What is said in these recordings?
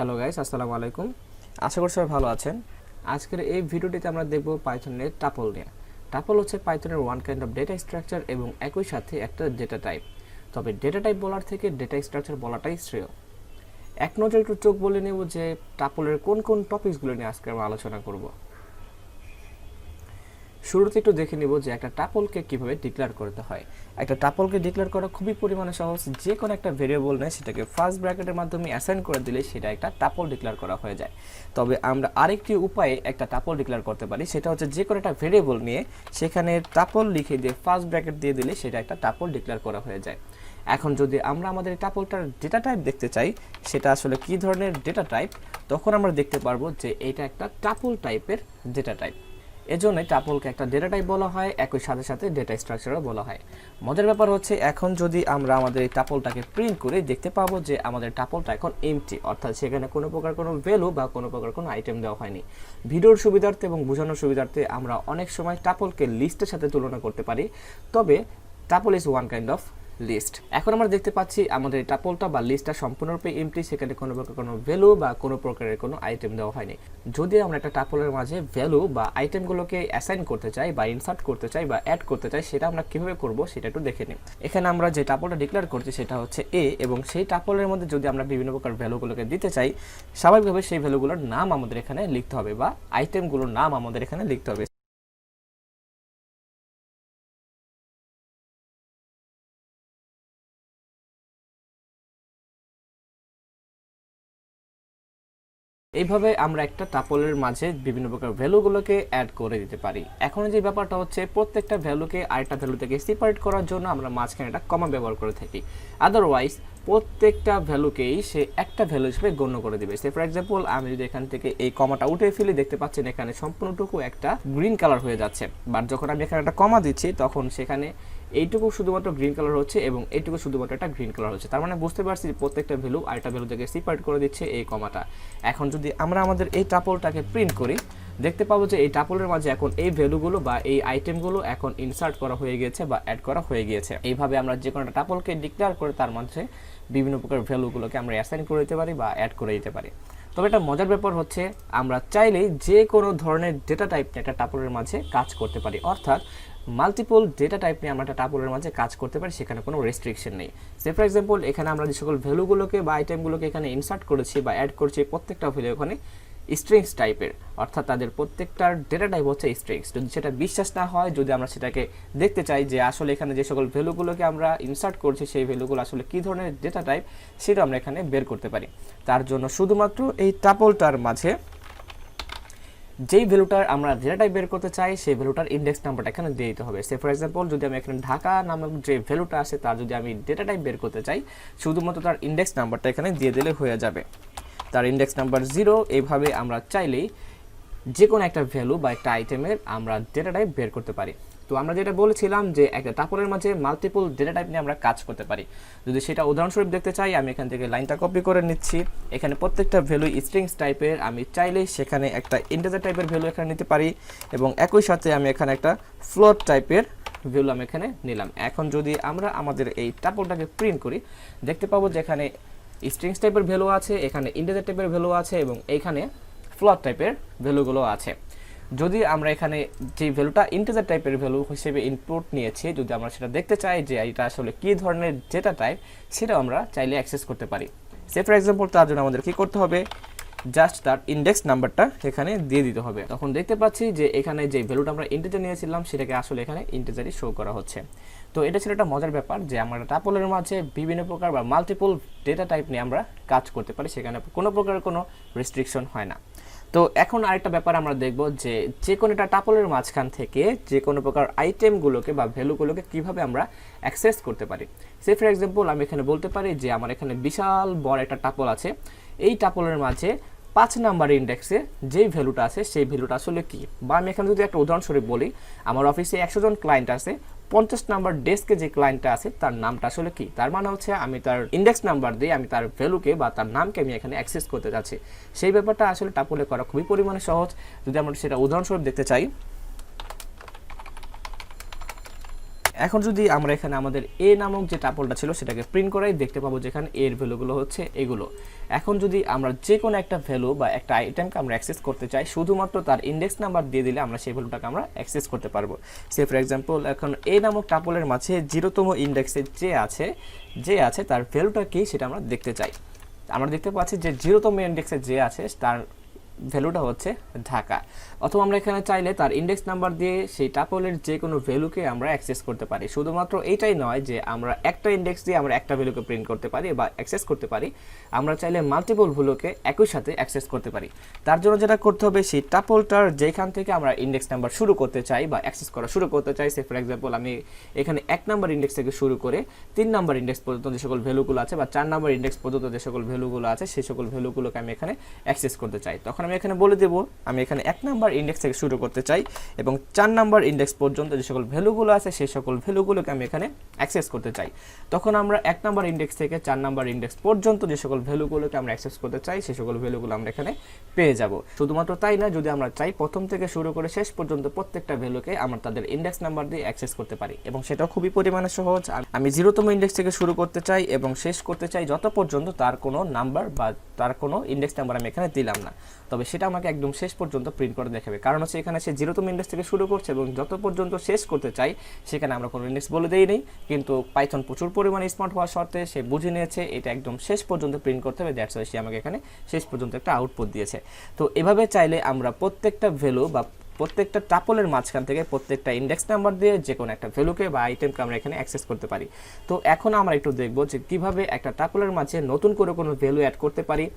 Hello guys, আসসালামু আলাইকুম। আশা করি সবাই ভালো আছেন। আজকের এই ভিডিওটিতে আমরা দেখব পাইথনের টাপল নিয়ে। টাপল হচ্ছে পাইথনের one kind of data structure এবং একই সাথে একটা ডেটা টাইপ। তবে ডেটা টাইপ বলার থেকে ডেটা স্ট্রাকচার বলাটাই শ্রেয়। এক নজরে একটু চোখ বলে নেব যে টাপলের কোন কোন টপিকসগুলো নিয়ে আজকে আমরা আলোচনা করব। শুরুতে একটু দেখে নিব যে একটা টাপলকে কিভাবে ডিক্লেয়ার করতে হয়। একটা টাপলকে ডিক্লেয়ার করা খুবই পরিমাণে সহজ। যে কোনো একটা ভেরিয়েবল নিয়ে সেটাকে ফার্স্ট ব্র্যাকেটের মাধ্যমে অ্যাসাইন করে দিলে সেটা একটা টাপল ডিক্লেয়ার করা হয়ে যায়। তবে আমরা আরেকটি উপায়ে একটা টাপল ডিক্লেয়ার করতে পারি, সেটা হচ্ছে যে কোনো একটা ভেরিয়েবল নিয়ে সেখানে টাপল লিখে দিয়ে ফার্স্ট ব্র্যাকেট দিয়ে দিলে সেটা একটা টাপল ডিক্লেয়ার করা হয়ে যায়। এখন যদি আমরা আমাদের টাপলটার ডেটা টাইপ দেখতে চাই, সেটা আসলে কী ধরনের ডেটা টাইপ, তখন আমরা দেখতে পারবো যে এটা একটা টাপল টাইপের ডেটা টাইপ। এজন্যই টাপলকে একটা ডেটা টাইপ বলা হয়, একই সাথে সাথে ডেটা স্ট্রাকচারও বলা হয়। মজার ব্যাপার হচ্ছে এখন যদি আমরা আমাদের এই টাপলটাকে প্রিন্ট করে দেখতে পাবো যে আমাদের টাপলটা এখন এমটি, অর্থাৎ সেখানে কোনো প্রকার কোনো ভ্যালু বা কোনো প্রকার কোনো আইটেম দেওয়া হয়নি। ভিডিওর সুবিধার্থে এবং বোঝানোর সুবিধার্থে আমরা অনেক সময় টাপলকে লিস্টের সাথে তুলনা করতে পারি, তবে tuple is one kind of list. এখন আমরা দেখতে পাচ্ছি আমাদের টাপলটা বা লিস্টটা সম্পূর্ণরূপে এমটি, সেখানে কোনো প্রকার কোনো ভ্যালু বা কোনো প্রকারের কোনো আইটেম দেওয়া হয়নি। যদি আমরা একটা টাপলের মাঝে ভ্যালু বা আইটেমগুলোকে অ্যাসাইন করতে চাই বা ইনসার্ট করতে চাই বা অ্যাড করতে চাই, সেটা আমরা কিভাবে করব সেটা একটু দেখে নিই। এখানে আমরা যে টাপলটা ডিক্লেয়ার করছি সেটা হচ্ছে এ, এবং সেই টাপলের মধ্যে যদি আমরা বিভিন্ন প্রকার ভ্যালুগুলোকে দিতে চাই, স্বাভাবিকভাবে সেই ভ্যালুগুলোর নাম আমাদের এখানে লিখতে হবে বা আইটেমগুলোর নাম আমাদের এখানে লিখতে হবে। এইভাবে আমরা একটা টাপলের মাঝে বিভিন্ন প্রকার ভ্যালুগুলোকে অ্যাড করে দিতে পারি। এখন যে ব্যাপারটা হচ্ছে, প্রত্যেকটা ভ্যালুকে আরেকটা ভ্যালু থেকে সেপারেট করার জন্য আমরা মাঝখানে একটা কমা ব্যবহার করে থাকি। আদারওয়াইজ প্রত্যেকটা ভ্যালুকেই সে একটা ভ্যালু হিসেবে গণ্য করে দিবে। সে ফর এক্সাম্পল আমি যদি এখান থেকে এই কমাটা উঠে ফেলি, দেখতে পাচ্ছেন এখানে সম্পূর্ণটুকু একটা গ্রিন কালার হয়ে যাচ্ছে। বাট যখন আমি এখানে একটা কমা দিচ্ছি, তখন সেখানে এইটুকু শুধুমাত্র গ্রিন কালার হচ্ছে এবং এইটুকু শুধুমাত্র একটা গ্রিন কালার হচ্ছে। তার মানে বুঝতে পারছি যে প্রত্যেকটা ভ্যালু আরেকটা ভ্যালু থেকে সেপারেট করে দিচ্ছে এই কমাটা। এখন যদি আমরা আমাদের এই টাপলটাকে প্রিন্ট করি, দেখতে পাবো যে এই টাপলের মাঝে এখন এই ভ্যালুগুলো বা এই আইটেমগুলো এখন ইনসার্ট করা হয়ে গিয়েছে বা অ্যাড করা হয়ে গিয়েছে। এইভাবে আমরা যে কোনো একটা টাপলকে ডিক্লেয়ার করে তার মাঝে বিভিন্ন প্রকার ভ্যালুগুলোকে আমরা অ্যাসাইন করে দিতে পারি বা অ্যাড করে দিতে পারি। তবে একটা মজার ব্যাপার হচ্ছে, আমরা চাইলেই যে কোনো ধরনের ডেটা টাইপ নিয়ে একটা টাপলের মাঝে কাজ করতে পারি, অর্থাৎ মাল্টিপল ডেটা টাইপ নিয়ে আমরা একটা টাপলের মাঝে কাজ করতে পারি, সেখানে কোনো রেস্ট্রিকশন নেই। সে ফর এক্সাম্পল এখানে আমরা যে সকল ভ্যালুগুলোকে বা আইটেমগুলোকে এখানে ইনসার্ট করেছি বা অ্যাড করছি, প্রত্যেকটা ভ্যালু ওখানে স্ট্রিংস টাইপের, অর্থাৎ তাদের প্রত্যেকটার ডেটা টাইপ হচ্ছে স্ট্রিংস। যদি সেটা বিশ্বাস না হয়, যদি আমরা সেটাকে দেখতে চাই যে আসলে এখানে যে সকল ভ্যালুগুলোকে আমরা ইনসার্ট করছি সেই ভ্যালুগুলো আসলে কী ধরনের ডেটা টাইপ, সেটা আমরা এখানে বের করতে পারি। তার জন্য শুধুমাত্র এই টাপলটার মাঝে যেই ভ্যালুটার আমরা ডেটা টাইপ বের করতে চাই, সেই ভ্যালুটার ইন্ডেক্স নাম্বারটা এখানে দিয়ে দিতে হবে। সে ফর এক্সাম্পল যদি আমি এখানে ঢাকা নামক যে ভ্যালুটা আছে তার যদি আমি ডেটা টাইপ বের করতে চাই, শুধুমাত্র তার ইন্ডেক্স নাম্বারটা এখানে দিয়ে দিলে হয়ে যাবে, তার ইন্ডেক্স নাম্বার 0। এইভাবে আমরা চাইলেই যে কোনো একটা ভ্যালু বা একটা আইটেমের আমরা ডেটা টাইপ বের করতে পারি। তো আমরা যেটা বলেছিলাম যে একটা টাপলের মাঝে মাল্টিপল ডেটা টাইপ নিয়ে আমরা কাজ করতে পারি। যদি সেটা উদাহরণস্বরূপ দেখতে চাই, আমি এখান থেকে লাইনটা কপি করে নিচ্ছি। এখানে প্রত্যেকটা ভ্যালু স্ট্রিংস টাইপের, আমি চাইলেই সেখানে একটা ইন্টিজার টাইপের ভ্যালু এখানে নিতে পারি এবং একই সাথে আমি এখানে একটা ফ্লোট টাইপের ভ্যালু আমি এখানে নিলাম। এখন যদি আমরা আমাদের এই টাপলটাকে প্রিন্ট করি, দেখতে পাবো যে এখানে স্ট্রিংস টাইপের ভ্যালু আছে, এখানে ইন্টিজার টাইপের ভ্যালু আছে এবং এইখানে ফ্লোট টাইপের ভ্যালুগুলো আছে। যদি আমরা এখানে যে ভ্যালুটা ইন্টিজার টাইপের ভ্যালু হিসেবে ইনপুট নিয়েছি, যদি আমরা সেটা দেখতে চাই যে এটা আসলে কী ধরনের ডেটা টাইপ, সেটাও আমরা চাইলে অ্যাক্সেস করতে পারি। সে ফর এক্সাম্পল তার জন্য আমাদের কী করতে হবে, জাস্ট তার ইন্ডেক্স নাম্বারটা এখানে দিয়ে দিতে হবে। তখন দেখতে পাচ্ছি যে এখানে যে ভ্যালুটা আমরা ইন্টিজার নিয়েছিলাম সেটাকে আসলে এখানে ইন্টিজারই শো করা হচ্ছে। তো এটা ছিল একটা মজার ব্যাপার যে আমরা টাপলের মাঝে বিভিন্ন প্রকার বা মাল্টিপল ডেটা টাইপ নিয়ে আমরা কাজ করতে পারি, সেখানে কোনো প্রকার কোনো রেস্ট্রিকশন হয় না। তো এখন আরেকটা ব্যাপার আমরা দেখব যে যে কোনো একটা টাপলের মাঝখান থেকে যে কোনো প্রকার আইটেমগুলোকে বা ভ্যালুগুলোকে কীভাবে আমরা অ্যাক্সেস করতে পারি। সে ফর এক্সাম্পল আমি এখানে বলতে পারি যে আমার এখানে বিশাল বড় একটা টাপল আছে, এই টাপলের মাঝে 5 নাম্বার ইন্ডেক্সে যেই ভ্যালুটা আছে সেই ভ্যালুটা আসলে কি। বা আমি এখানে যদি একটা উদাহরণস্বরূপ বলি, আমার অফিসে 100 জন ক্লায়েন্ট আছে, 50 নাম্বার ডেস্কে যে ক্লায়েন্টটা আছে তার নামটা আসলে কি। তার মানে হচ্ছে আমি তার ইন্ডেক্স নাম্বার দিয়ে আমি তার ভ্যালুকে বা তার নামকে আমি এখানে অ্যাক্সেস করতে যাচ্ছি। সেই ব্যাপারটা আসলে টাপলে করা খুবই পরিমাণে সহজ। যদি আমরা সেটা উদাহরণস্বরূপ দেখতে চাই, এখন যদি আমরা এখানে আমাদের এ নামক যে টাপলটা ছিল সেটাকে প্রিন্ট করাই, দেখতে পাবো যেখানে এর ভ্যালুগুলো হচ্ছে এগুলো। এখন যদি আমরা যে কোনো একটা ভ্যালু বা একটা আইটেমকে আমরা অ্যাক্সেস করতে চাই, শুধুমাত্র তার ইন্ডেক্স নাম্বার দিয়ে দিলে আমরা সেই ভ্যালুটাকে আমরা অ্যাক্সেস করতে পারবো। সে ফর এক্সাম্পল এখন এ নামক টাপলের মাঝে 0তম ইন্ডেক্সে যে আছে তার ভ্যালুটা কি সেটা আমরা দেখতে চাই। আমরা দেখতে পাচ্ছি যে 0তম ইন্ডেক্সে যে আছে তার ভ্যালুটা হচ্ছে ঢাকা। অথবা আমরা এখানে চাইলে তার ইন্ডেক্স নাম্বার দিয়ে সেই টাপলের যে কোনো ভ্যালুকে আমরা অ্যাক্সেস করতে পারি। শুধুমাত্র এইটাই নয় যে আমরা একটা ইন্ডেক্স দিয়ে আমরা একটা ভ্যালুকে প্রিন্ট করতে পারি বা অ্যাক্সেস করতে পারি, আমরা চাইলে মাল্টিপল ভ্যালুকে একই সাথে অ্যাক্সেস করতে পারি। তার জন্য যেটা করতে হবে, সেই টাপলটার যেখান থেকে আমরা ইন্ডেক্স নাম্বার শুরু করতে চাই বা অ্যাক্সেস করা শুরু করতে চাই, সে ফর এক্সাম্পল আমি এখানে 1 নাম্বার ইন্ডেক্স থেকে শুরু করে 3 নাম্বার ইন্ডেক্স পর্যন্ত যে সকল ভ্যালুগুলো আছে বা 4 নাম্বার ইন্ডেক্স পর্যন্ত যে সকল ভ্যালুগুলো আছে সেই সকল ভ্যালুগুলোকে আমি এখানে অ্যাক্সেস করতে চাই, তখন আমি এখানে বলে দেব আমি এখানে 1 নাম্বার ইন্ডেক্স থেকে শুরু করতে চাই এবং 4 নাম্বার ইন্ডেক্স পর্যন্ত যে সকল ভ্যালুগুলো আছে সেই সকল ভ্যালুগুলোকে আমি এখানে অ্যাক্সেস করতে চাই। তখন আমরা 1 নাম্বার ইন্ডেক্স থেকে 4 নাম্বার ইন্ডেক্স পর্যন্ত যে সকল ভ্যালুগুলোকে আমরা অ্যাক্সেস করতে চাই সেই সকল ভ্যালুগুলো আমরা এখানে পেয়ে যাব। শুধুমাত্র তাই না, যদি আমরা চাই প্রথম থেকে শুরু করে শেষ পর্যন্ত প্রত্যেকটা ভ্যালুকে আমরা তাদের ইন্ডেক্স নাম্বার দিয়ে অ্যাক্সেস করতে পারি, এবং সেটাও খুবই পরিমাণে সহজ। আমি 0তম ইন্ডেক্স থেকে শুরু করতে চাই এবং শেষ করতে চাই যত পর্যন্ত তার কোনো নাম্বার বা তার কোনো ইন্ডেক্স নাম্বার আমি এখানে দিলাম না, তবে সেটা আমাকে একদম শেষ পর্যন্ত প্রিন্ট করে দেখাবে। কারণ হচ্ছে এখানে সে 0তম ইন্ডেক্স থেকে শুরু করছে এবং যত পর্যন্ত শেষ করতে চাই সেখানে আমরা কোনো ইন্ডেক্স বলে দেই নেই, কিন্তু পাইথন প্রচুর পরিমাণে স্মার্ট হওয়ার শর্তে সে বুঝে নিয়েছে এটা একদম শেষ পর্যন্ত প্রিন্ট করতে হবে, দ্যাটস ওয়াই সে আমাকে এখানে শেষ পর্যন্ত একটা আউটপুট দিয়েছে। তো এভাবে চাইলে আমরা প্রত্যেকটা ভ্যালু বা প্রত্যেকটা টাপলের মাঝখান থেকে প্রত্যেকটা ইন্ডেক্স নাম্বার দিয়ে যে কোনো একটা ভ্যালুকে বা আইটেমকে আমরা এখানে অ্যাক্সেস করতে পারি। তো এখন আমরা একটু দেখবো যে কিভাবে একটা টাপলের মাঝে নতুন করে কোনো ভ্যালু অ্যাড করতে পারি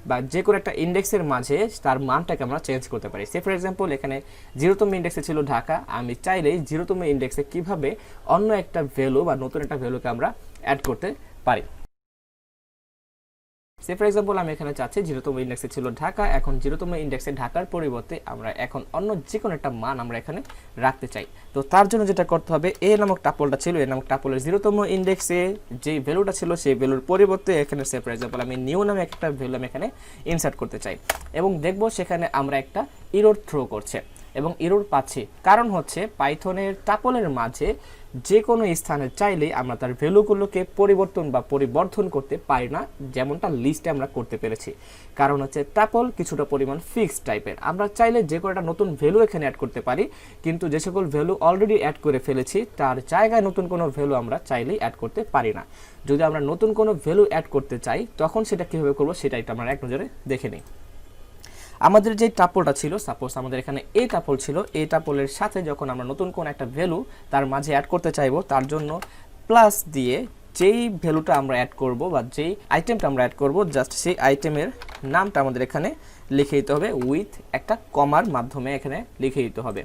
বা যে কোনো একটা ইন্ডেক্সের মাঝে তার মানটাকে আমরা চেঞ্জ করতে পারি। সে ফর এক্সাম্পল এখানে 0তম ইন্ডেক্সে ছিল ঢাকা, আমি চাইলেই 0তম ইন্ডেক্সে কিভাবে অন্য একটা ভ্যালু বা নতুন একটা ভ্যালুকে আমরা অ্যাড করতে পারি। সে ফর এক্সাম্পল আমি এখানে চাচ্ছি 0তম ইন্ডেক্সে ছিল ঢাকা, এখন 0তম ইন্ডেক্সে ঢাকার পরিবর্তে আমরা এখন অন্য যে কোনো একটা মান আমরা এখানে রাখতে চাই। তো তার জন্য যেটা করতে হবে, এ নামক টাপলটা ছিল, এ নামক টাপলের 0তম ইন্ডেক্সে যে ভ্যালুটা ছিল সেই ভ্যালুর পরিবর্তে এখানে সে ফর এক্সাম্পল আমি নিউ নামে একটা ভ্যালু আমি এখানে ইনসার্ট করতে চাই, এবং দেখব সেখানে আমরা একটা এরর থ্রো করছে এবং এরর পাচ্ছি। কারণ হচ্ছে পাইথনের টাপলের মাঝে যে কোনো স্থানে চাইলেই আমরা তার ভ্যালুগুলোকে পরিবর্তন বা পরিবর্ধন করতে পারি না, যেমনটা লিস্টে আমরা করতে পেরেছি। কারণ হচ্ছে টাপল কিছুটা পরিমাণ ফিক্সড টাইপের, আমরা চাইলে যে কোনো একটা নতুন ভ্যালু এখানে অ্যাড করতে পারি, কিন্তু যে সকল ভ্যালু অলরেডি অ্যাড করে ফেলেছি তার জায়গায় নতুন কোনো ভ্যালু আমরা চাইলেই অ্যাড করতে পারি না। যদি আমরা নতুন কোনো ভ্যালু অ্যাড করতে চাই তখন সেটা কীভাবে করবো সেটা একটু আমরা এক নজরে দেখে নিই। আমাদের যে টাপলটা ছিল, সাপোজ আমাদের এখানে এ টাপল ছিল, এই টাপলের সাথে যখন আমরা নতুন কোন একটা ভ্যালু তার মাঝে অ্যাড করতে চাইবো, তার জন্য প্লাস দিয়ে যেই ভ্যালুটা আমরা অ্যাড করব বা যেই আইটেমটা আমরা অ্যাড করব, জাস্ট সেই আইটেমের নামটা আমাদের এখানে লিখে দিতে হবে উইথ একটা কমার মাধ্যমে এখানে লিখে দিতে হবে।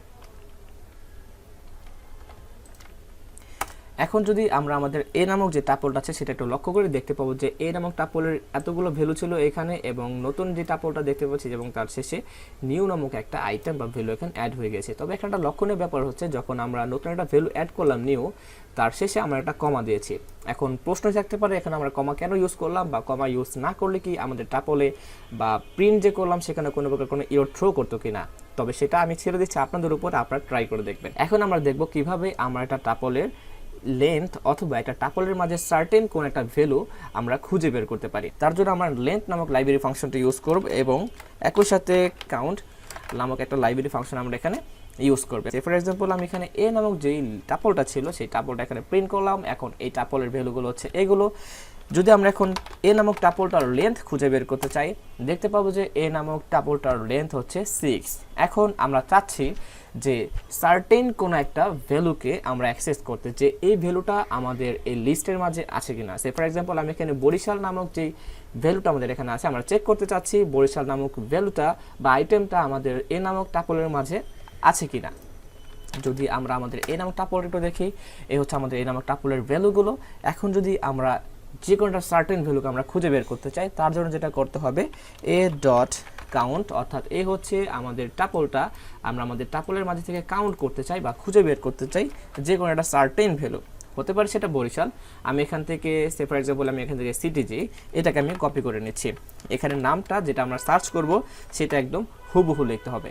এখন যদি আমরা আমাদের এ নামক যে টাপলটা আছে সেটা একটু লক্ষ্য করে দেখতে পাবো যে এ নামক টাপলের এতগুলো ভ্যালু ছিল এখানে, এবং নতুন যে টাপলটা দেখতে পাচ্ছি এবং তার শেষে নিউ নামক একটা আইটেম বা ভ্যালু এখানে অ্যাড হয়ে গেছে। তবে একটা লক্ষণীয় ব্যাপার হচ্ছে যখন আমরা নতুন একটা ভ্যালু অ্যাড করলাম নিউ, তার শেষে আমরা একটা কমা দিয়েছি। এখন প্রশ্ন থাকতে পারে এখানে আমরা কমা কেন ইউজ করলাম, বা কমা ইউজ না করলে কি আমাদের টাপলে বা প্রিন্ট যে করলাম সেখানে কোনো প্রকার কোনো এরর থ্রো করতো কিনা। তবে সেটা আমি ছেড়ে দিচ্ছি আপনাদের উপর, আপনারা ট্রাই করে দেখবেন। এখন আমরা দেখব কিভাবে আমরা একটা টাপলের লেন্থ অথবা একটা টাপলের মাঝে সার্টেন কোন একটা ভ্যালু আমরা খুঁজে বের করতে পারি। তার জন্য আমরা লেন্থ নামক লাইব্রেরি ফাংশনটা ইউজ করব এবং একই সাথে কাউন্ট নামক একটা লাইব্রেরি ফাংশন আমরা এখানে ইউজ করবে। ফর এক্সাম্পল আমি এখানে এ নামক যেই টাপলটা ছিল সেই টাপলটা এখানে প্রিন্ট করলাম। এখন এই টাপলের ভ্যালুগুলো হচ্ছে এগুলো। যদি আমরা এখন এ নামক টাপলটার লেন্থ খুঁজে বের করতে চাই, দেখতে পাবো যে এ নামক টাপলটার লেন্থ হচ্ছে 6। এখন আমরা চাচ্ছি যে সার্টেন কোনো একটা ভ্যালুকে আমরা অ্যাক্সেস করতে, যে এই ভ্যালুটা আমাদের এই লিস্টের মাঝে আছে কিনা। সে ফর এক্সাম্পল আমি এখানে বরিশাল নামক যেই ভ্যালুটা আমাদের এখানে আছে আমরা চেক করতে চাচ্ছি বরিশাল নামক ভ্যালুটা বা আইটেমটা আমাদের এ নামক টাপলের মাঝে আছে কিনা। যদি আমরা আমাদের এ নামক টাপলটা একটু দেখি, এই হচ্ছে আমাদের এ নামক টাপলের ভ্যালুগুলো। এখন যদি আমরা যে কোনো একটা সার্টেন ভ্যালুকে আমরা খুঁজে বের করতে চাই, তার জন্য যেটা করতে হবে এ ডট কাউন্ট, অর্থাৎ এ হচ্ছে আমাদের টাপলটা, আমরা আমাদের টাপলের মাঝে থেকে কাউন্ট করতে চাই বা খুঁজে বের করতে চাই যে কোনো একটা সার্টেন ভ্যালু, হতে পারে সেটা বরিশাল। আমি এখান থেকে সে ফর এক্সাম্পল আমি এখান থেকে সিটিজি এটাকে আমি কপি করে নিচ্ছি। এখানে নামটা যেটা আমরা সার্চ করব সেটা একদম হুবহু লিখতে হবে।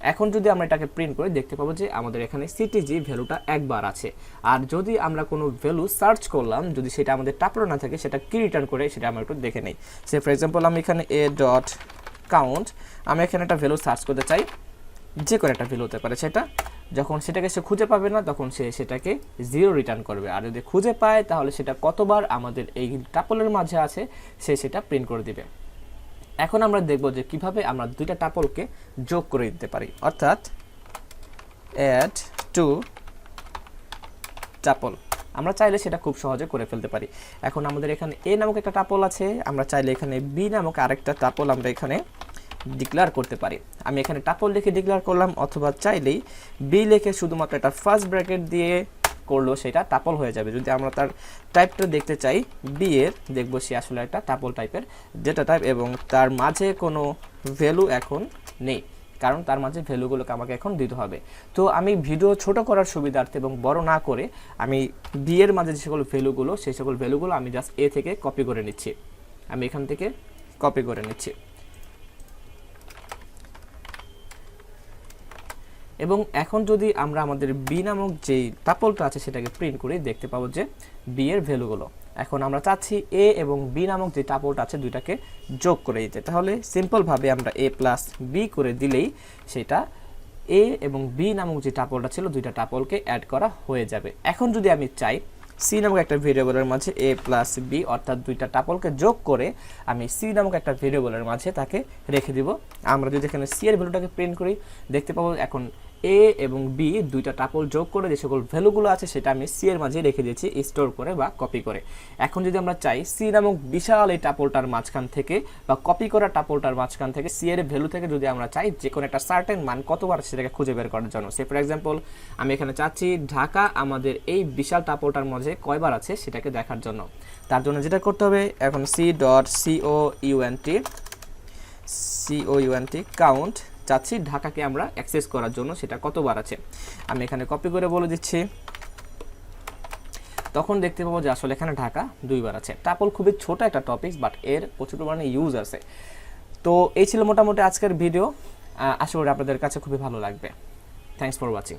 এখন যদি আমরা এটাকে প্রিন্ট করে দেখতে পাবো যে আমাদের এখানে সিটিজি ভ্যালুটা একবার আছে। আর যদি আমরা কোনো ভ্যালু সার্চ করলাম, যদি সেটা আমাদের টাপলে না থাকে, সেটা কি রিটার্ন করে সেটা আমরা একটু দেখে নেই। সে ফর এক্সাম্পল আমি এখানে এ ডট কাউন্ট, আমি এখানে একটা ভ্যালু সার্চ করতে চাই, যে কোনো একটা ভ্যালু হতে পারে সেটা। যখন সেটাকে সে খুঁজে পাবে না তখন সে সেটাকে 0 রিটার্ন করবে। আর যদি খুঁজে পায় তাহলে সেটা কতবার আমাদের এই টাপলের মাঝে আছে সে সেটা প্রিন্ট করে দিবে। এখন আমরা দেখব যে কিভাবে আমরা দুইটা টাপলকে যোগ করে দিতে পারি, অর্থাৎ অ্যাড টু টাপল। আমরা চাইলে সেটা খুব সহজে করে ফেলতে পারি। এখন আমাদের এখানে এ নামক একটা টাপল আছে, আমরা চাইলে এখানে বি নামক আরেকটা টাপল আমরা এখানে ডিক্লেয়ার করতে পারি। আমি এখানে টাপল লিখে ডিক্লেয়ার করলাম, অথবা চাইলেই বি লিখে শুধুমাত্র একটা ফার্স্ট ব্র্যাকেট দিয়ে করলেও সেটা টাপল হয়ে যাবে। যদি আমরা তার টাইপটা দেখতে চাই বি এর, দেখবো সে আসলে একটা টাপল টাইপের ডেটা টাইপ এবং তার মাঝে কোনো ভ্যালু এখন নেই, কারণ তার মাঝে ভ্যালুগুলোকে আমাকে এখন দিতে হবে। তো আমি ভিডিও ছোট করার সুবিধার্থে এবং বড় না করে আমি বি এর মাঝে যে সকল ভ্যালুগুলো, সেই সকল ভ্যালুগুলো আমি জাস্ট এ থেকে কপি করে নিচ্ছি। আমি এখান থেকে কপি করে নিচ্ছি এবং এখন যদি আমরা আমাদের বি নামক যেই টাপলটা আছে সেটাকে প্রিন্ট করি, দেখতে পাবো যে বি এর ভ্যালুগুলো। এখন আমরা চাচ্ছি এ এবং বি নামক যে টাপলটা আছে দুইটাকে যোগ করে দিতে। তাহলে সিম্পলভাবে আমরা এ প্লাস বি করে দিলেই সেটা এ এবং বি নামক যে টাপলটা ছিল দুইটা টাপলকে অ্যাড করা হয়ে যাবে। এখন যদি আমি চাই সি নামক একটা ভেরিয়েবলের মাঝে এ প্লাস বি অর্থাৎ দুইটা টাপলকে যোগ করে আমি সি নামক একটা ভেরিয়েবলের মাঝে তাকে রেখে দিব। আমরা যদি এখানে সি এর ভ্যালুটাকে প্রিন্ট করি, দেখতে পাবো এখন এ এবং বি দুইটা টাপল যোগ করে যে সকল ভ্যালুগুলো আছে সেটা আমি সি এর মাঝে রেখে দিয়েছি স্টোর করে বা কপি করে। এখন যদি আমরা চাই সি নামক বিশাল এই টাপলটার মাঝখান থেকে বা কপি করা টাপলটার মাঝখান থেকে সি এর ভ্যালু থেকে যদি আমরা চাই যে কোনো একটা সার্টেন মান কতবার সেটাকে খুঁজে বের করার জন্য, সে ফর এক্সাম্পল আমি এখানে চাচ্ছি ঢাকা আমাদের এই বিশাল টাপলটার মাঝে কয়বার আছে সেটাকে দেখার জন্য। তার জন্য যেটা করতে হবে, এখন সি ডট সিওইউএনটি কাউন্ট চাচ্ছি ঢাকাকে আমরা অ্যাক্সেস করার জন্য সেটা কতবার আছে, আমি এখানে কপি করে বলে দিচ্ছি। তখন দেখতে পাবো যে আসলে এখানে ঢাকা 2 বার আছে। টাপল খুবই ছোট একটা টপিক, বাট এর প্রচুর পরিমাণে ইউজ আছে। তো এই ছিল মোটামুটি আজকের ভিডিও, আশা করি আপনাদের কাছে খুবই ভালো লাগবে। Thanks for watching.